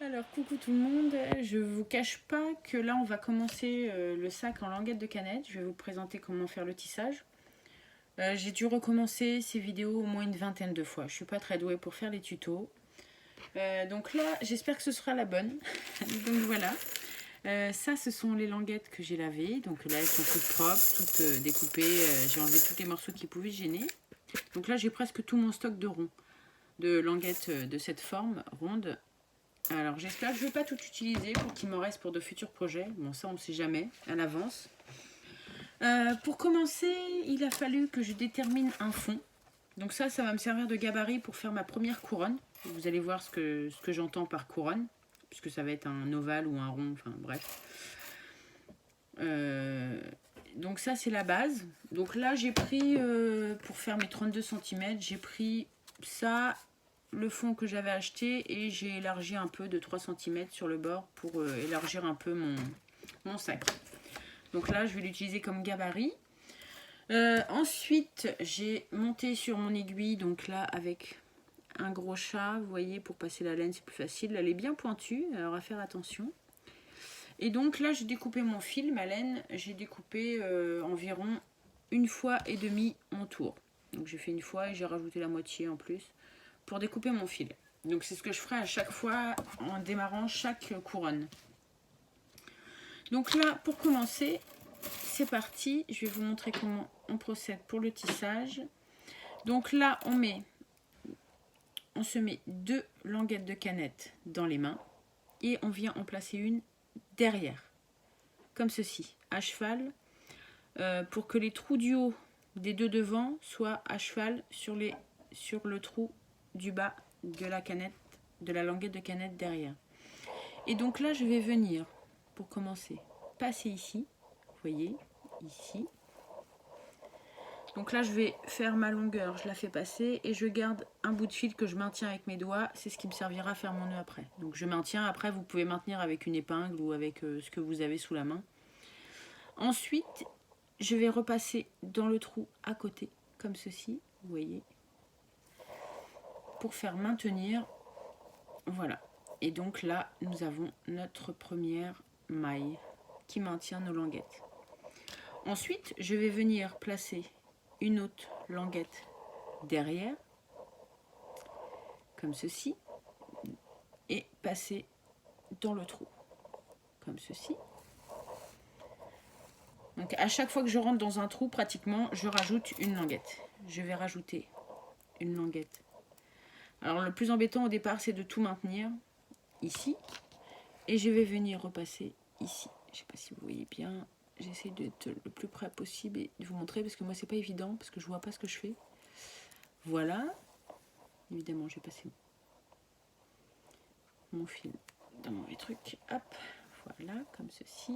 Alors coucou tout le monde, je vous cache pas que là on va commencer le sac en languette de canette. Je vais vous présenter comment faire le tissage. J'ai dû recommencer ces vidéos au moins une vingtaine de fois. Je suis pas très douée pour faire les tutos. Donc là j'espère que ce sera la bonne. Donc voilà. Ça ce sont les languettes que j'ai lavées. Donc là elles sont toutes propres, toutes découpées. J'ai enlevé tous les morceaux qui pouvaient gêner. Donc là j'ai presque tout mon stock de ronds. De languettes de cette forme ronde. Alors j'espère que je ne vais pas tout utiliser pour qu'il m'en reste pour de futurs projets. Bon ça on ne sait jamais à l'avance. Pour commencer, il a fallu que je détermine un fond. Donc ça va me servir de gabarit pour faire ma première couronne. Vous allez voir ce que j'entends par couronne. Puisque ça va être un ovale ou un rond, enfin bref. Donc ça c'est la base. Donc là j'ai pris, pour faire mes 32 cm, j'ai pris ça, le fond que j'avais acheté, et j'ai élargi un peu de 3 cm sur le bord pour élargir un peu mon sac. Donc là je vais l'utiliser comme gabarit. Ensuite j'ai monté sur mon aiguille, donc là avec un gros chat, vous voyez, pour passer la laine c'est plus facile. Elle est bien pointue, alors à faire attention. Et donc là j'ai découpé mon fil, ma laine, j'ai découpé environ 1,5 fois mon tour. Donc j'ai fait 1 fois et j'ai rajouté la moitié en plus pour découper mon fil. Donc c'est ce que je ferai à chaque fois en démarrant chaque couronne. Donc là pour commencer, c'est parti, je vais vous montrer comment on procède pour le tissage. Donc là on se met 2 languettes de canette dans les mains et on vient en placer une derrière, comme ceci, à cheval, pour que les trous du haut des deux devant soient à cheval sur le trou du bas de la canette, de la languette de canette derrière. Et donc là je vais venir, pour commencer, passer ici, vous voyez, ici. Donc là je vais faire ma longueur, je la fais passer et je garde un bout de fil que je maintiens avec mes doigts, c'est ce qui me servira à faire mon nœud après. Donc je maintiens, après vous pouvez maintenir avec une épingle ou avec ce que vous avez sous la main. Ensuite je vais repasser dans le trou à côté, comme ceci, vous voyez, pour faire maintenir, voilà. Et donc là nous avons notre première maille qui maintient nos languettes. Ensuite je vais venir placer une autre languette derrière, comme ceci, et passer dans le trou, comme ceci. Donc à chaque fois que je rentre dans un trou, pratiquement, je rajoute une languette. Je vais rajouter une languette. Alors le plus embêtant au départ, c'est de tout maintenir ici, et je vais venir repasser ici. Je ne sais pas si vous voyez bien, j'essaie d'être le plus près possible et de vous montrer, parce que moi c'est pas évident, parce que je vois pas ce que je fais. Voilà, évidemment j'ai passé mon fil dans mon mauvais truc, hop, voilà, comme ceci.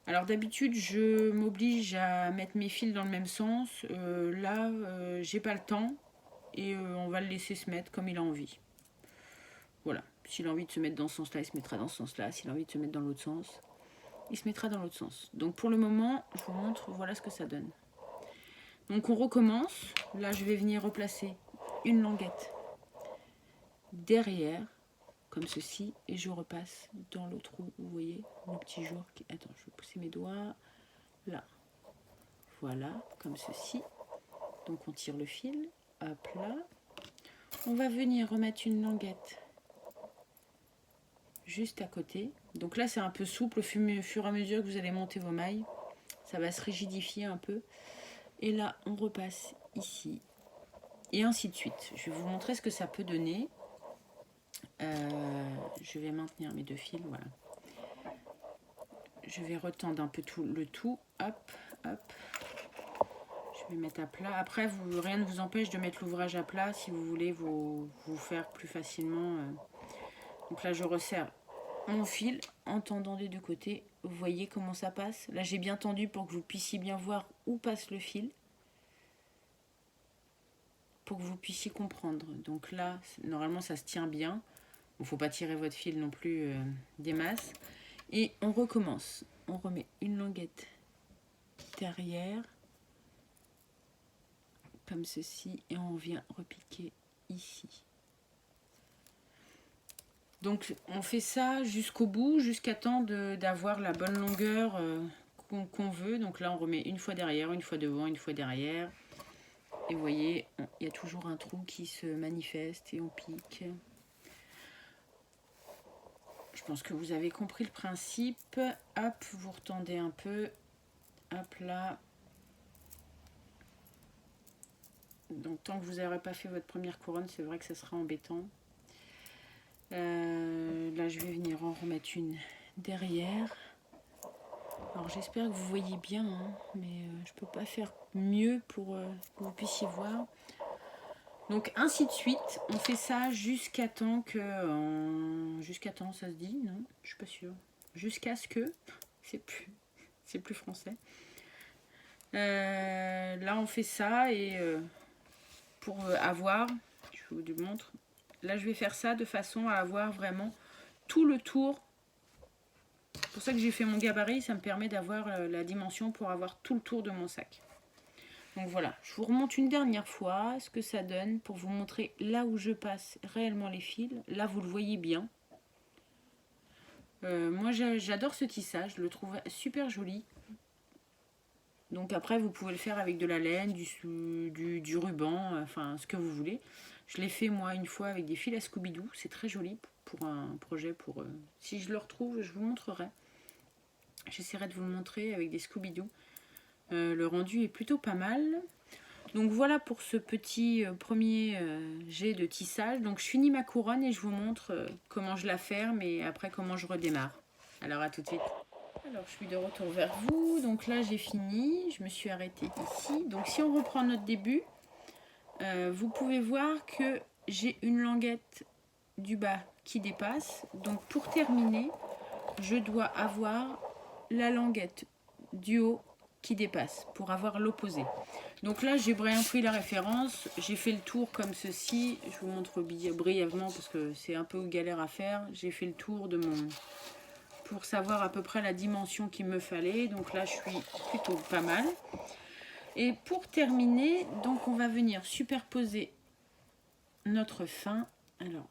Alors d'habitude je m'oblige à mettre mes fils dans le même sens, là j'ai pas le temps et on va le laisser se mettre comme il a envie. Voilà, s'il a envie de se mettre dans ce sens là, il se mettra dans ce sens là, s'il a envie de se mettre dans l'autre sens, il se mettra dans l'autre sens. Donc pour le moment je vous montre, voilà ce que ça donne. Donc on recommence, là je vais venir replacer une languette derrière, comme ceci, et je repasse dans le trou, vous voyez, mon petit jour qui... Attends, je vais pousser mes doigts, là, voilà, comme ceci. Donc on tire le fil, hop là. On va venir remettre une languette juste à côté. Donc là c'est un peu souple, au fur et à mesure que vous allez monter vos mailles, ça va se rigidifier un peu. Et là on repasse ici, et ainsi de suite. Je vais vous montrer ce que ça peut donner. Je vais maintenir mes 2 fils, voilà. Je vais retendre un peu le tout, hop, hop. Je vais mettre à plat. Après, rien ne vous empêche de mettre l'ouvrage à plat si vous voulez vous faire plus facilement. Donc là, je resserre mon fil en tendant des deux côtés. Vous voyez comment ça passe. Là, j'ai bien tendu pour que vous puissiez bien voir où passe le fil, pour que vous puissiez comprendre. Donc là, normalement, ça se tient bien. Il ne faut pas tirer votre fil non plus des masses. Et on recommence. On remet une languette derrière, comme ceci, et on vient repiquer ici. Donc on fait ça jusqu'au bout, jusqu'à temps d'avoir la bonne longueur qu'on veut. Donc là on remet une fois derrière, une fois devant, une fois derrière. Et vous voyez, il y a toujours un trou qui se manifeste et on pique. Je pense que vous avez compris le principe. Hop, vous retendez un peu. Hop là. Donc tant que vous n'aurez pas fait votre première couronne, c'est vrai que ça sera embêtant. Là je vais venir en remettre une derrière. Alors j'espère que vous voyez bien, hein, mais je peux pas faire mieux pour que vous puissiez voir. Donc ainsi de suite, on fait ça jusqu'à temps que... jusqu'à temps, ça se dit? Non, je suis pas sûre. Jusqu'à ce que... c'est plus français. Là on fait ça et pour avoir... Je vous le montre. Là je vais faire ça de façon à avoir vraiment tout le tour. C'est pour ça que j'ai fait mon gabarit, ça me permet d'avoir la dimension pour avoir tout le tour de mon sac. Donc voilà, je vous remonte une dernière fois ce que ça donne pour vous montrer là où je passe réellement les fils. Là vous le voyez bien. Moi j'adore ce tissage, je le trouve super joli. Donc après vous pouvez le faire avec de la laine, du ruban, enfin ce que vous voulez. Je l'ai fait moi une fois avec des fils à Scooby-Doo, c'est très joli pour un projet. Si je le retrouve, je vous montrerai. J'essaierai de vous le montrer avec des Scooby-Doo. Le rendu est plutôt pas mal. Donc voilà pour ce petit premier jet de tissage. Donc je finis ma couronne et je vous montre comment je la ferme et après comment je redémarre. Alors à tout de suite. Alors je suis de retour vers vous. Donc là j'ai fini. Je me suis arrêtée ici. Donc si on reprend notre début, vous pouvez voir que j'ai une languette du bas qui dépasse. Donc pour terminer, je dois avoir la languette du haut qui dépasse pour avoir l'opposé. Donc là j'ai bien pris la référence, j'ai fait le tour comme ceci. Je vous montre brièvement parce que c'est un peu galère à faire. J'ai fait le tour de mon... pour savoir à peu près la dimension qu'il me fallait. Donc là je suis plutôt pas mal. Et pour terminer, donc on va venir superposer notre fin. Alors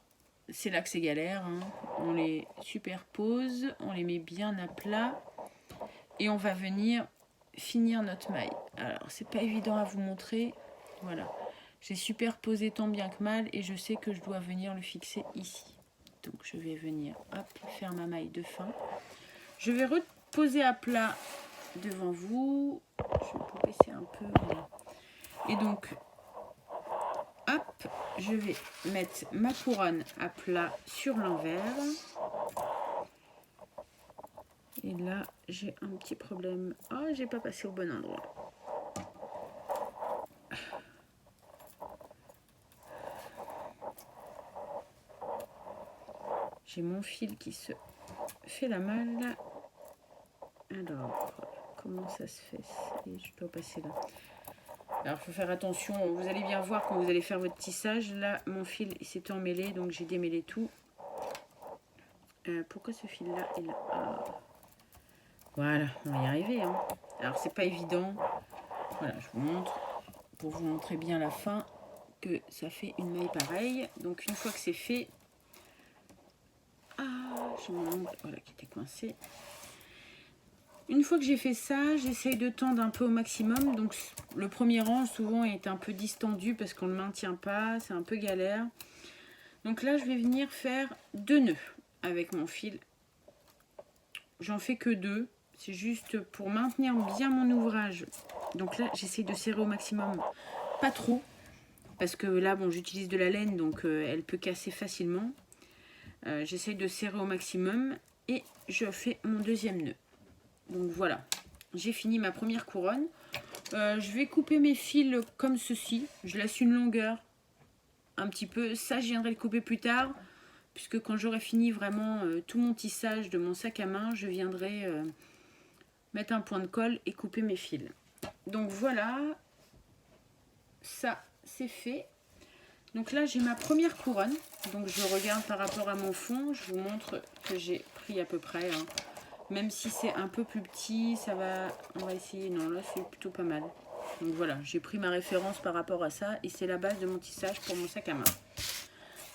c'est là que c'est galère, hein. On les superpose, on les met bien à plat et on va venir finir notre maille. Alors c'est pas évident à vous montrer, voilà, j'ai superposé tant bien que mal et je sais que je dois venir le fixer ici. Donc je vais venir hop, faire ma maille de fin. Je vais reposer à plat devant vous. Je vais vous baisser un peu, voilà. Et donc hop, je vais mettre ma couronne à plat sur l'envers. Et là, j'ai un petit problème. Oh, j'ai pas passé au bon endroit. J'ai mon fil qui se fait la malle. Alors, comment ça se fait? Je dois passer là. Alors, il faut faire attention. Vous allez bien voir quand vous allez faire votre tissage. Là, mon fil s'est emmêlé, donc j'ai démêlé tout. Pourquoi ce fil-là est là? Ah. Voilà, on va y arriver, hein. Alors, c'est pas évident. Voilà, je vous montre. Pour vous montrer bien la fin, que ça fait une maille pareille. Donc, une fois que c'est fait... Ah, je me montre. Voilà, qui était coincé. Une fois que j'ai fait ça, j'essaye de tendre un peu au maximum. Donc le premier rang souvent est un peu distendu parce qu'on ne le maintient pas, c'est un peu galère. Donc là je vais venir faire 2 nœuds avec mon fil. J'en fais que 2, c'est juste pour maintenir bien mon ouvrage. Donc là j'essaye de serrer au maximum, pas trop, parce que là bon j'utilise de la laine donc elle peut casser facilement. J'essaye de serrer au maximum et je fais mon deuxième nœud. Donc voilà, j'ai fini ma première couronne. Je vais couper mes fils comme ceci. Je laisse une longueur un petit peu. Ça, je viendrai le couper plus tard. Puisque quand j'aurai fini vraiment tout mon tissage de mon sac à main, je viendrai mettre un point de colle et couper mes fils. Donc voilà, ça c'est fait. Donc là, j'ai ma première couronne. Donc je regarde par rapport à mon fond. Je vous montre que j'ai pris à peu près... hein. Même si c'est un peu plus petit, ça va... On va essayer. Non, là, c'est plutôt pas mal. Donc voilà, j'ai pris ma référence par rapport à ça. Et c'est la base de mon tissage pour mon sac à main.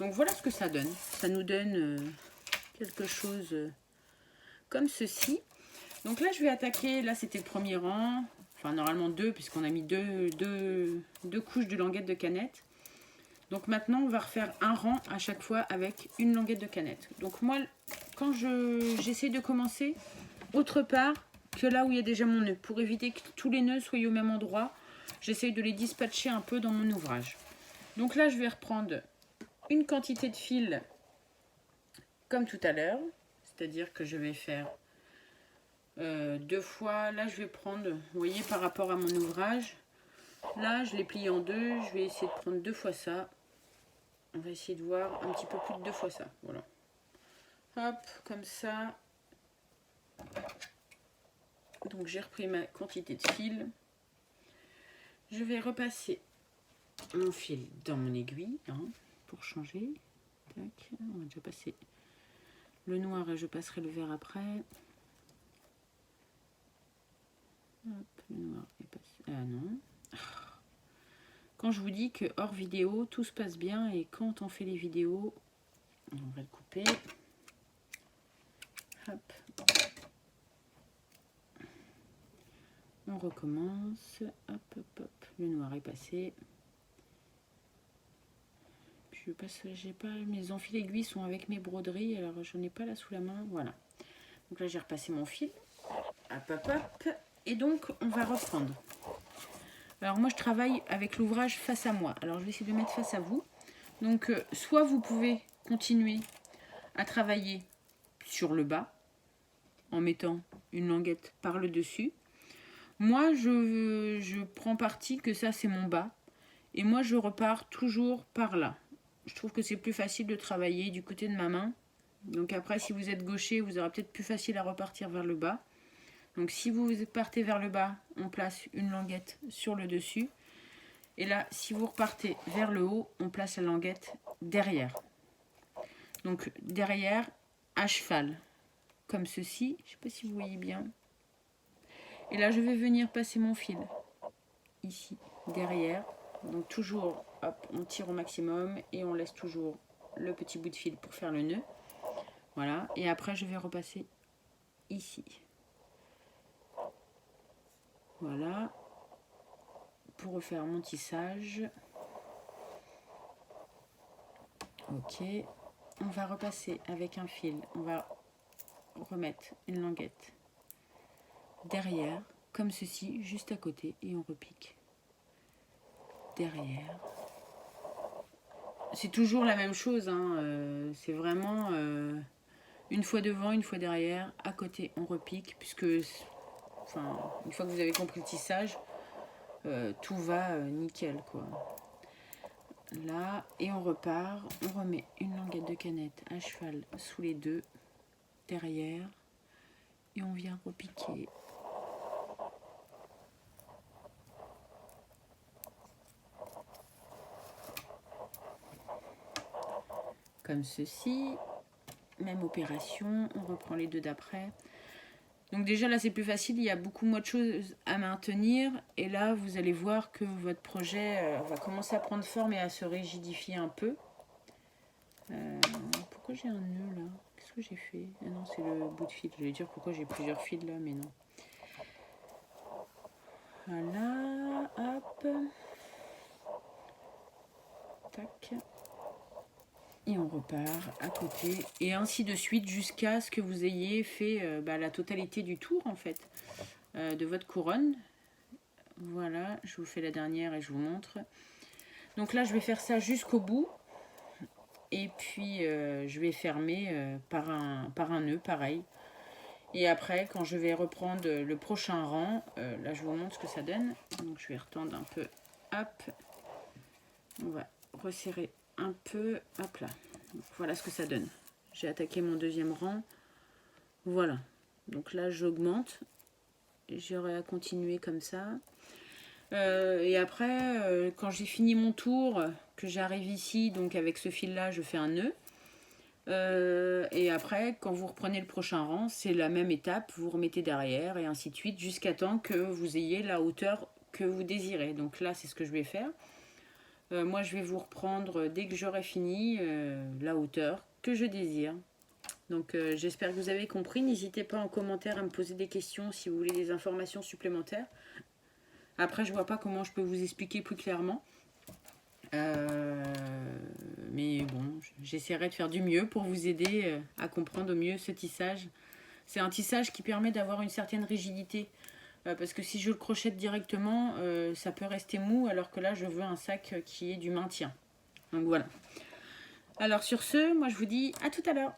Donc voilà ce que ça donne. Ça nous donne quelque chose comme ceci. Donc là je vais attaquer, là c'était le premier rang, enfin normalement deux puisqu'on a mis deux couches de languettes de canette. Donc maintenant on va refaire un rang à chaque fois avec une languette de canette. Donc moi quand j'essaie de commencer autre part que là où il y a déjà mon nœud, pour éviter que tous les nœuds soient au même endroit, j'essaye de les dispatcher un peu dans mon ouvrage. Donc là je vais reprendre une quantité de fil comme tout à l'heure, c'est-à-dire que je vais faire deux fois. Là je vais prendre, vous voyez par rapport à mon ouvrage, là je l'ai plié en deux, je vais essayer de prendre deux fois ça. On va essayer de voir un petit peu plus de deux fois ça, voilà. Hop, comme ça. Donc j'ai repris ma quantité de fil. Je vais repasser mon fil dans mon aiguille, hein, pour changer. Tac, on va déjà passer le noir et je passerai le vert après. Hop, le noir est passé. Ah non. Quand je vous dis que hors vidéo, tout se passe bien et quand on fait les vidéos, on va le couper. Hop. On recommence. Hop, hop, hop. Le noir est passé. Je passe, j'ai pas mes enfils aiguilles sont avec mes broderies, alors je n'ai pas là sous la main. Voilà. Donc là j'ai repassé mon fil. Hop, hop, hop. Et donc on va reprendre. Alors moi je travaille avec l'ouvrage face à moi. Alors je vais essayer de le mettre face à vous. Donc soit vous pouvez continuer à travailler sur le bas en mettant une languette par le dessus. Moi je prends parti que ça c'est mon bas. Et moi je repars toujours par là. Je trouve que c'est plus facile de travailler du côté de ma main. Donc après, si vous êtes gaucher, vous aurez peut-être plus facile à repartir vers le bas. Donc si vous partez vers le bas, on place une languette sur le dessus. Et là, si vous repartez vers le haut, on place la languette derrière. Donc derrière, à cheval, comme ceci. Je ne sais pas si vous voyez bien. Et là, je vais venir passer mon fil ici, derrière. Donc toujours, hop, on tire au maximum et on laisse toujours le petit bout de fil pour faire le nœud. Voilà, et après je vais repasser ici. Voilà, pour refaire mon tissage. Ok, on va repasser avec un fil, on va remettre une languette derrière, comme ceci, juste à côté, et on repique derrière. C'est toujours la même chose, hein, c'est vraiment une fois devant, une fois derrière, à côté on repique, puisque enfin, une fois que vous avez compris le tissage, tout va nickel quoi. Là, et on repart, on remet une languette de canette à cheval sous les deux, derrière, et on vient repiquer. Comme ceci, même opération, on reprend les deux d'après. Donc déjà là c'est plus facile, il y a beaucoup moins de choses à maintenir et là vous allez voir que votre projet va commencer à prendre forme et à se rigidifier un peu. Pourquoi j'ai un nœud là? Qu'est-ce que j'ai fait? Ah non, c'est le bout de fil, je vais dire pourquoi j'ai plusieurs fils là, mais non. Voilà, hop. Tac. Et on repart à côté. Et ainsi de suite jusqu'à ce que vous ayez fait la totalité du tour en fait. De votre couronne. Voilà, je vous fais la dernière et je vous montre. Donc là, je vais faire ça jusqu'au bout. Et puis, je vais fermer par un nœud, pareil. Et après, quand je vais reprendre le prochain rang, là, je vous montre ce que ça donne. Donc, je vais retendre un peu. Hop. On va resserrer un peu. Hop là. Donc, voilà ce que ça donne. J'ai attaqué mon deuxième rang. Voilà. Donc là, j'augmente. J'aurai à continuer comme ça. Et après, quand j'ai fini mon tour, que j'arrive ici, donc avec ce fil-là, je fais un nœud. Et après, quand vous reprenez le prochain rang, c'est la même étape, vous remettez derrière et ainsi de suite, jusqu'à temps que vous ayez la hauteur que vous désirez. Donc là, c'est ce que je vais faire. Moi, je vais vous reprendre dès que j'aurai fini la hauteur que je désire. Donc, j'espère que vous avez compris. N'hésitez pas en commentaire à me poser des questions si vous voulez des informations supplémentaires. Après, je vois pas comment je peux vous expliquer plus clairement. Mais bon, j'essaierai de faire du mieux pour vous aider à comprendre au mieux ce tissage. C'est un tissage qui permet d'avoir une certaine rigidité. Parce que si je le crochette directement, ça peut rester mou, alors que là, je veux un sac qui ait du maintien. Donc voilà. Alors sur ce, moi je vous dis à tout à l'heure.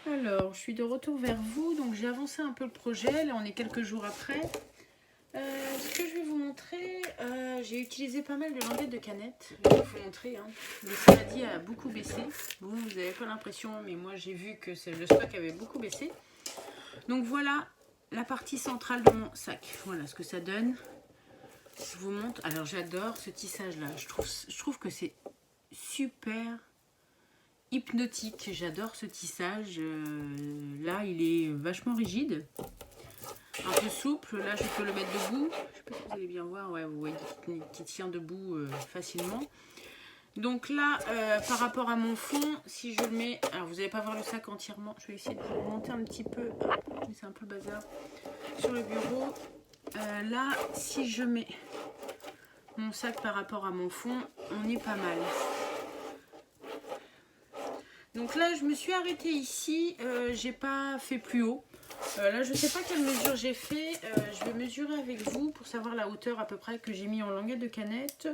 Alors, je suis de retour vers vous. Donc j'ai avancé un peu le projet. Là, on est quelques jours après. Ce que je vais vous montrer, j'ai utilisé pas mal de languettes de canette. Je vais vous montrer, hein. Le saladier a beaucoup baissé. Vous n'avez pas l'impression, mais moi j'ai vu que le stock avait beaucoup baissé. Donc voilà la partie centrale de mon sac. Voilà ce que ça donne. Je vous montre. Alors j'adore ce tissage là. Je trouve que c'est super hypnotique. J'adore ce tissage. Là il est vachement rigide. Un peu souple, là je peux le mettre debout. Je sais pas si vous allez bien voir, ouais, vous voyez qu'il tient debout facilement. Donc là, par rapport à mon fond, si je le mets, alors vous n'allez pas voir le sac entièrement, je vais essayer de vous monter un petit peu, mais c'est un peu bazar, sur le bureau. Là, si je mets mon sac par rapport à mon fond, on est pas mal. Donc là, je me suis arrêtée ici, j'ai pas fait plus haut. Là, je ne sais pas quelle mesure j'ai fait. Je vais mesurer avec vous pour savoir la hauteur à peu près que j'ai mis en languette de canette.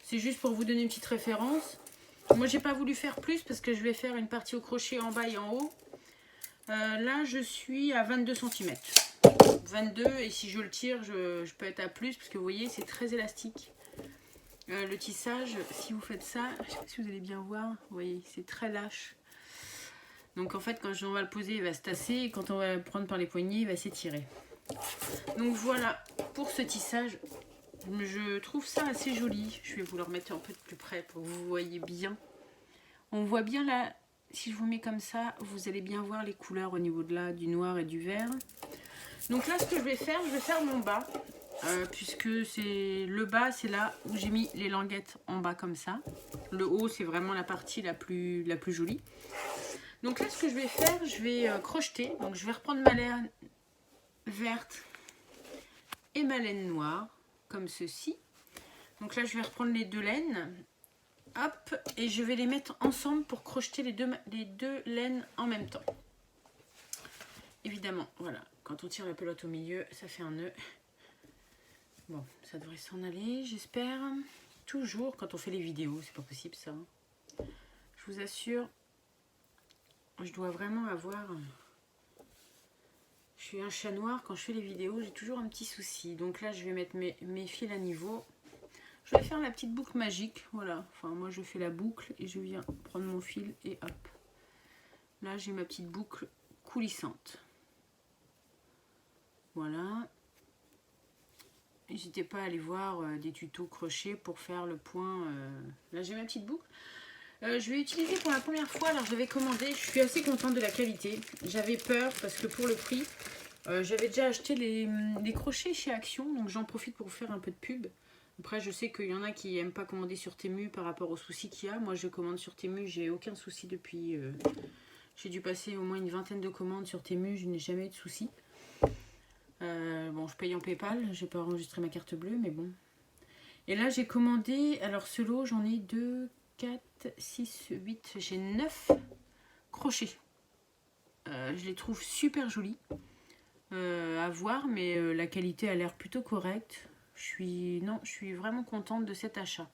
C'est juste pour vous donner une petite référence. Moi, j'ai pas voulu faire plus parce que je vais faire une partie au crochet en bas et en haut. Là, je suis à 22 cm. 22, et si je le tire, je peux être à plus parce que vous voyez, c'est très élastique. Le tissage, si vous faites ça, je ne sais pas si vous allez bien voir, vous voyez, c'est très lâche. Donc en fait, quand on va le poser, il va se tasser. Et quand on va le prendre par les poignets, il va s'étirer. Donc voilà, pour ce tissage, je trouve ça assez joli. Je vais vous le remettre un peu de plus près pour que vous voyez bien. On voit bien là, si je vous mets comme ça, vous allez bien voir les couleurs au niveau de là, du noir et du vert. Donc là, ce que je vais faire mon bas. Puisque c'est le bas, c'est là où j'ai mis les languettes en bas comme ça. Le haut, c'est vraiment la partie la plus jolie. Donc là, ce que je vais faire, je vais crocheter. Donc je vais reprendre ma laine verte et ma laine noire, comme ceci. Donc là, je vais reprendre les deux laines. Hop, et je vais les mettre ensemble pour crocheter les deux laines en même temps. Évidemment, voilà, quand on tire la pelote au milieu, ça fait un nœud. Bon, ça devrait s'en aller, j'espère. Toujours, quand on fait les vidéos, c'est pas possible ça. Je vous assure. Je dois vraiment avoir... Je suis un chat noir, quand je fais les vidéos, j'ai toujours un petit souci. Donc là, je vais mettre mes fils à niveau. Je vais faire la petite boucle magique, voilà. Enfin, moi, je fais la boucle et je viens prendre mon fil et hop. Là, j'ai ma petite boucle coulissante. Voilà. N'hésitez pas à aller voir des tutos crochet pour faire le point. Là, j'ai ma petite boucle. Je vais utiliser pour la première fois, alors j'avais commandé, je suis assez contente de la qualité. J'avais peur parce que pour le prix, j'avais déjà acheté les crochets chez Action, donc j'en profite pour vous faire un peu de pub. Après, je sais qu'il y en a qui n'aiment pas commander sur Temu par rapport aux soucis qu'il y a. Moi, je commande sur Temu, j'ai aucun souci depuis... j'ai dû passer au moins une vingtaine de commandes sur Temu, je n'ai jamais eu de soucis. Bon, je paye en PayPal, j'ai pas enregistré ma carte bleue, mais bon. Et là, j'ai commandé, alors ce lot, j'en ai 2, 4, 6, 8, j'ai 9 crochets. Je les trouve super jolis à voir, mais la qualité a l'air plutôt correcte. Je suis vraiment contente de cet achat.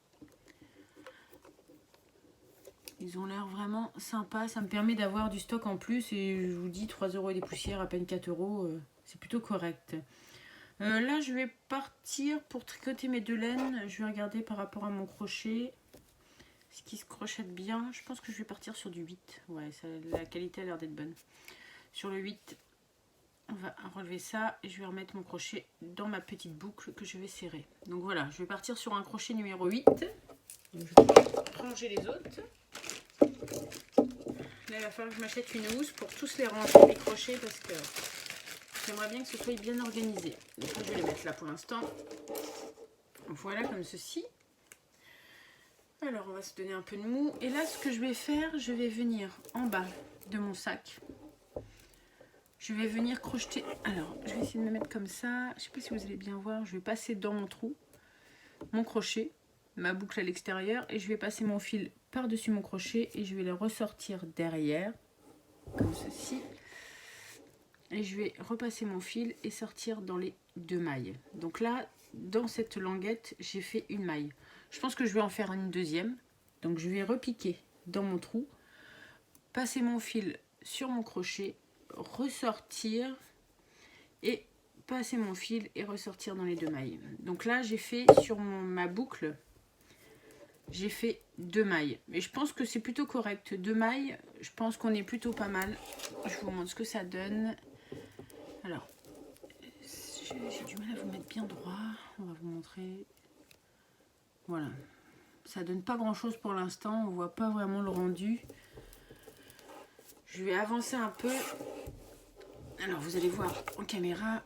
Ils ont l'air vraiment sympas, ça me permet d'avoir du stock en plus et je vous dis 3 € et des poussières, à peine 4 €, c'est plutôt correct. Là, je vais partir pour tricoter mes deux laines. Je vais regarder par rapport à mon crochet ce qui se crochette bien. Je pense que je vais partir sur du 8. Ouais, la qualité a l'air d'être bonne. Sur le 8, on va relever ça et je vais remettre mon crochet dans ma petite boucle que je vais serrer. Donc voilà, je vais partir sur un crochet numéro 8. Donc, je vais ranger les autres. Là, il va falloir que je m'achète une housse pour tous les ranger, les crochets, parce que j'aimerais bien que ce soit bien organisé. Donc je vais les mettre là pour l'instant. Voilà, comme ceci. Alors on va se donner un peu de mou. Et là ce que je vais faire, je vais venir en bas de mon sac. Je vais venir crocheter. Alors je vais essayer de me mettre comme ça. Je sais pas si vous allez bien voir. Je vais passer dans mon trou mon crochet, ma boucle à l'extérieur. Et je vais passer mon fil par-dessus mon crochet. Et je vais le ressortir derrière. Comme ceci. Et je vais repasser mon fil et sortir dans les 2 mailles. Donc là, dans cette languette, j'ai fait une maille. Je pense que je vais en faire une deuxième. Donc je vais repiquer dans mon trou, passer mon fil sur mon crochet, ressortir et passer mon fil et ressortir dans les 2 mailles. Donc là, j'ai fait sur ma boucle, j'ai fait 2 mailles. Et je pense que c'est plutôt correct. 2 mailles, je pense qu'on est plutôt pas mal. Je vous montre ce que ça donne. Alors, j'ai du mal à vous mettre bien droit. On va vous montrer. Voilà. Ça donne pas grand chose pour l'instant. On voit pas vraiment le rendu. Je vais avancer un peu. Alors, vous allez voir en caméra.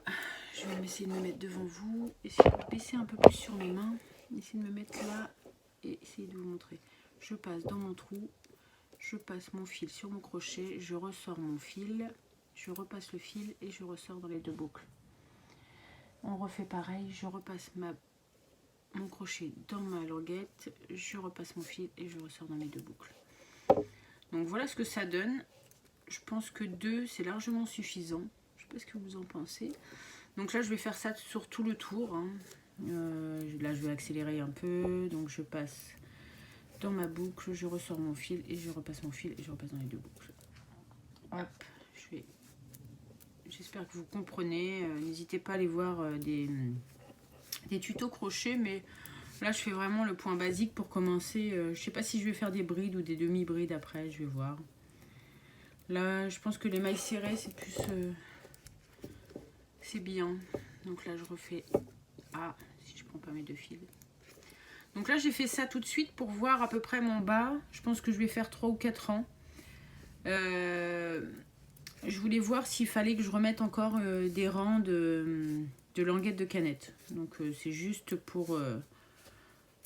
Je vais essayer de me mettre devant vous. Essayer de baisser un peu plus sur mes mains. Essayer de me mettre là. Et essayer de vous montrer. Je passe dans mon trou. Je passe mon fil sur mon crochet. Je ressors mon fil. Je repasse le fil et je ressors dans les 2 boucles. On refait pareil, je repasse mon crochet dans ma languette, je repasse mon fil et je ressors dans les 2 boucles. Donc voilà ce que ça donne. Je pense que 2 c'est largement suffisant. Je ne sais pas ce que vous en pensez. Donc là je vais faire ça sur tout le tour. Hein. Là je vais accélérer un peu. Donc je passe dans ma boucle, je ressors mon fil et je repasse mon fil et je repasse dans les 2 boucles. Hop, j'espère que vous comprenez. N'hésitez pas à aller voir des tutos crochet, mais là je fais vraiment le point basique pour commencer. Je sais pas si je vais faire des brides ou des demi-brides après, je vais voir. Là je pense que les mailles serrées c'est plus c'est bien. Donc là je refais si je prends pas mes 2 fils. Donc là j'ai fait ça tout de suite pour voir à peu près mon bas. Je pense que je vais faire 3 ou 4 rangs. Je voulais voir s'il fallait que je remette encore des rangs de languettes de canette. Donc c'est juste pour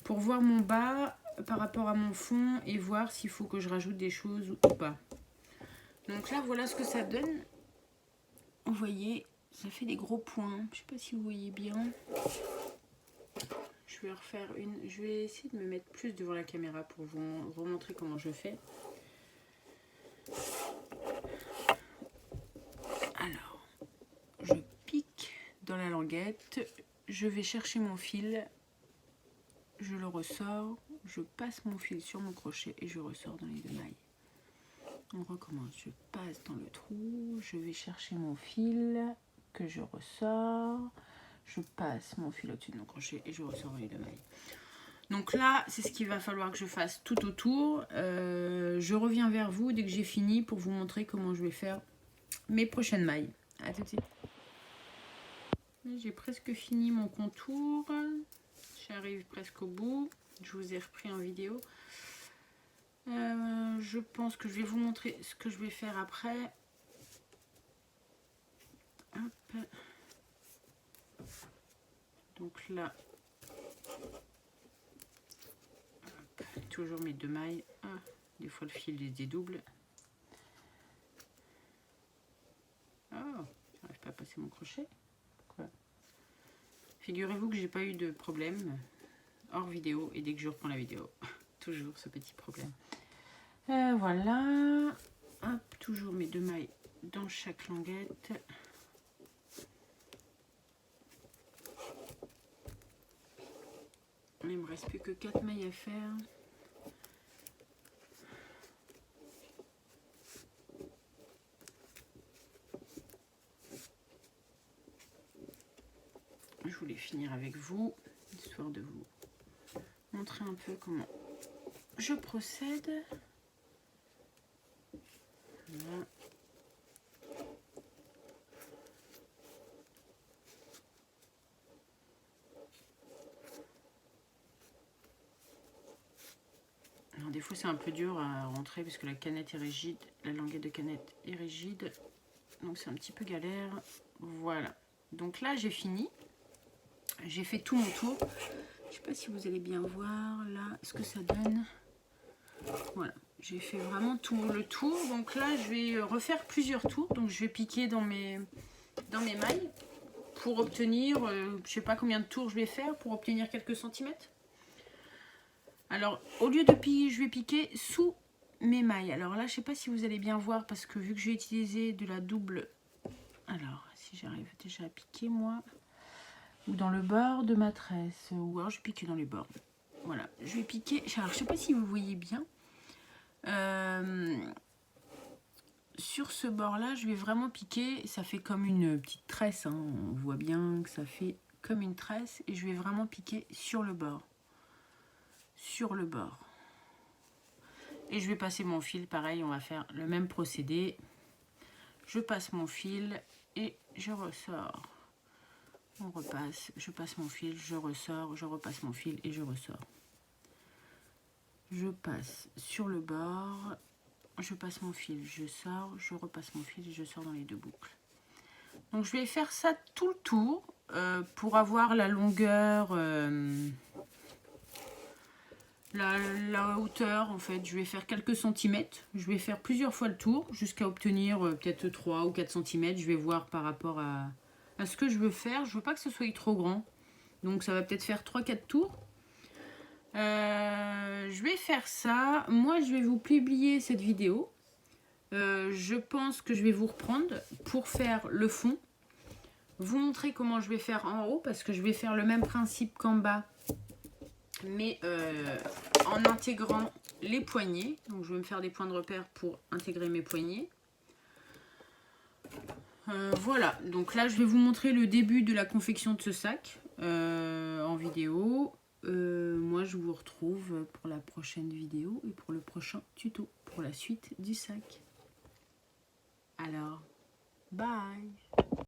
voir mon bas par rapport à mon fond et voir s'il faut que je rajoute des choses ou pas. Donc là voilà ce que ça donne. Vous voyez, ça fait des gros points. Je sais pas si vous voyez bien. Je vais refaire une. Je vais essayer de me mettre plus devant la caméra pour vous remontrer comment je fais. Alors, je pique dans la languette, je vais chercher mon fil, je le ressors, je passe mon fil sur mon crochet et je ressors dans les 2 mailles. On recommence, je passe dans le trou, je vais chercher mon fil que je ressors, je passe mon fil au-dessus de mon crochet et je ressors dans les 2 mailles. Donc là, c'est ce qu'il va falloir que je fasse tout autour. Je reviens vers vous dès que j'ai fini pour vous montrer comment je vais faire mes prochaines mailles. À tout de suite. J'ai presque fini mon contour. J'arrive presque au bout. Je vous ai repris en vidéo. Je pense que je vais vous montrer ce que je vais faire après. Hop. Donc là, hop. Toujours mes 2 mailles. Des fois le fil les dédouble. Oh, j'arrive pas à passer mon crochet. Pourquoi? Figurez-vous que j'ai pas eu de problème hors vidéo et dès que je reprends la vidéo, toujours ce petit problème. Voilà. Hop, toujours mes 2 mailles dans chaque languette. Il me reste plus que 4 mailles à faire. Je voulais finir avec vous, histoire de vous montrer un peu comment je procède. Voilà. Alors des fois c'est un peu dur à rentrer parce que la canette est rigide, la languette de canette est rigide, donc c'est un petit peu galère. Voilà, donc là j'ai fini, j'ai fait tout mon tour. Je sais pas si vous allez bien voir là ce que ça donne. Voilà, j'ai fait vraiment tout le tour. Donc là, je vais refaire plusieurs tours. Donc je vais piquer dans mes mailles pour obtenir, je sais pas combien de tours je vais faire pour obtenir quelques centimètres. Alors, au lieu de piquer, je vais piquer sous mes mailles. Alors là, je sais pas si vous allez bien voir parce que vu que j'ai utilisé de la double... Alors, si j'arrive déjà à piquer, moi, ou dans le bord de ma tresse, ou alors je vais piquer dans les bords. Voilà, je vais piquer... Alors, je sais pas si vous voyez bien. Sur ce bord-là, je vais vraiment piquer. Ça fait comme une petite tresse, hein. On voit bien que ça fait comme une tresse. Et je vais vraiment piquer sur le bord. Sur le bord. Et je vais passer mon fil, pareil, on va faire le même procédé. Je passe mon fil et je ressors. On repasse, je passe mon fil, je ressors, je repasse mon fil et je ressors. Je passe sur le bord, je passe mon fil, je sors, je repasse mon fil et je sors dans les deux boucles. Donc je vais faire ça tout le tour pour avoir la longueur... La hauteur, en fait, je vais faire quelques centimètres. Je vais faire plusieurs fois le tour jusqu'à obtenir peut-être 3 ou 4 centimètres. Je vais voir par rapport à ce que je veux faire. Je veux pas que ce soit trop grand. Donc ça va peut-être faire 3-4 tours. Je vais faire ça. Moi, je vais vous publier cette vidéo. Je pense que je vais vous reprendre pour faire le fond. Vous montrer comment je vais faire en haut parce que je vais faire le même principe qu'en bas. Mais en intégrant les poignets. Donc je vais me faire des points de repère pour intégrer mes poignets. Voilà, donc là je vais vous montrer le début de la confection de ce sac en vidéo. Moi je vous retrouve pour la prochaine vidéo et pour le prochain tuto, pour la suite du sac. Alors, bye!